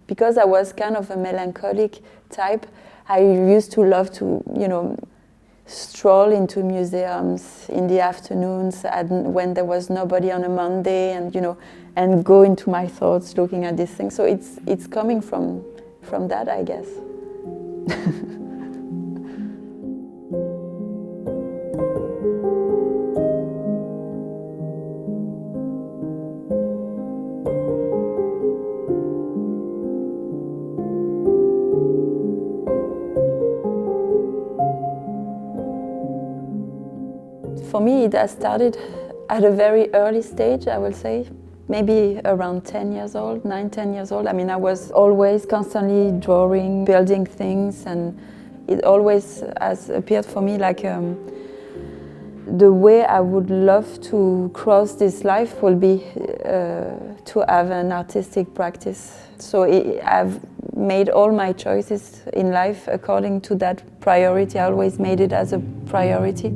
because I was kind of a melancholic type, I used to love to, stroll into museums in the afternoons when there was nobody on a Monday, and go into my thoughts looking at these things. So it's coming from that, I guess. For me, it has started at a very early stage, I will say, maybe around 10 years old, 9, 10 years old. I mean, I was always constantly drawing, building things, and it always has appeared for me like the way I would love to cross this life will be to have an artistic practice. So I've made all my choices in life according to that priority. I always made it as a priority.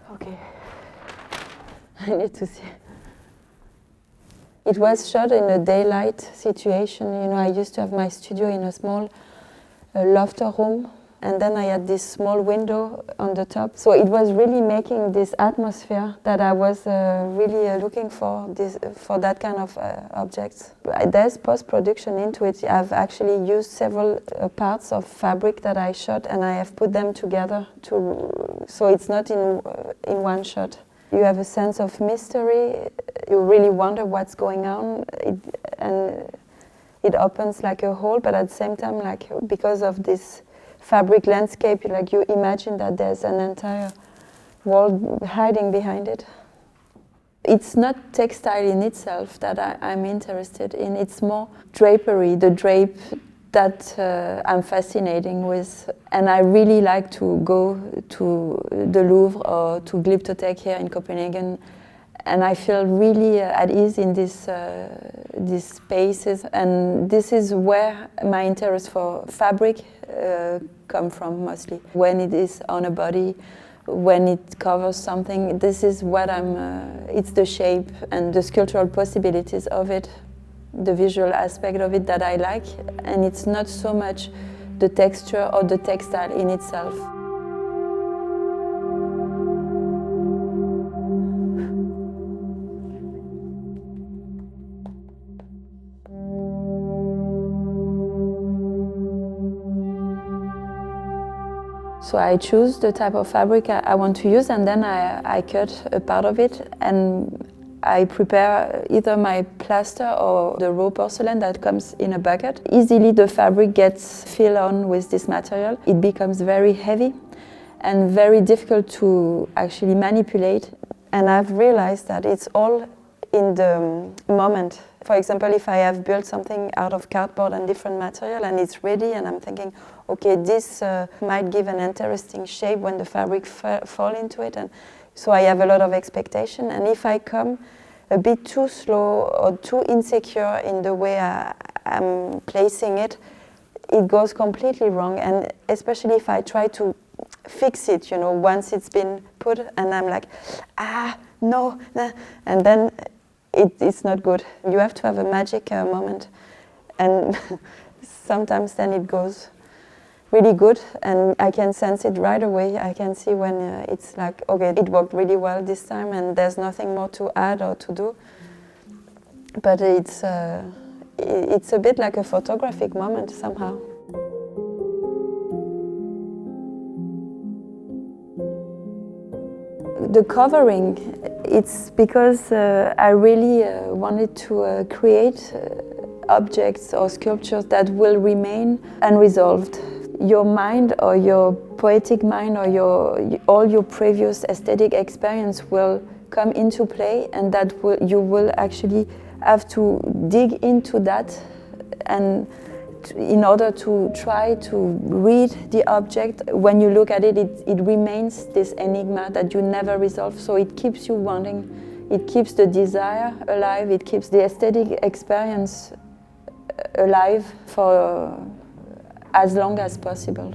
Okay, I need to see. It was shot in a daylight situation. I used to have my studio in a small loft room, and then I had this small window on the top. So it was really making this atmosphere that I was really looking for that kind of objects. There's post-production into it. I've actually used several parts of fabric that I shot, and I have put them together so it's not in one shot. You have a sense of mystery. You really wonder what's going on, and it opens like a hole. But at the same time, like because of this fabric landscape, you imagine that there's an entire world hiding behind it. It's not textile in itself that I'm interested in. It's more drapery, the drape that I'm fascinating with. And I really like to go to the Louvre or to Glyptotek here in Copenhagen. And I feel really at ease in these spaces. And this is where my interest for fabric come from mostly. When it is on a body, when it covers something, this is what it's the shape and the sculptural possibilities of it, the visual aspect of it that I like. And it's not so much the texture or the textile in itself. So I choose the type of fabric I want to use, and then I cut a part of it, and I prepare either my plaster or the raw porcelain that comes in a bucket. Easily the fabric gets filled on with this material. It becomes very heavy and very difficult to actually manipulate. And I've realized that it's all in the moment. For example, if I have built something out of cardboard and different material and it's ready and I'm thinking, okay, this might give an interesting shape when the fabric fall into it. And so I have a lot of expectation. And if I come a bit too slow or too insecure in the way I'm placing it, it goes completely wrong. And especially if I try to fix it, once it's been put and I'm like, no, nah, and then it's not good. You have to have a magic moment, and sometimes then it goes really good, and I can sense it right away. I can see when it's like, okay, it worked really well this time, and there's nothing more to add or to do. But it's a bit like a photographic moment somehow. The covering, it's because I really wanted to create objects or sculptures that will remain unresolved. Your mind or your poetic mind or all your previous aesthetic experience will come into play, and that you will actually have to dig into that and in order to try to read the object, when you look at it, it remains this enigma that you never resolve, so it keeps you wanting. It keeps the desire alive, it keeps the aesthetic experience alive for as long as possible.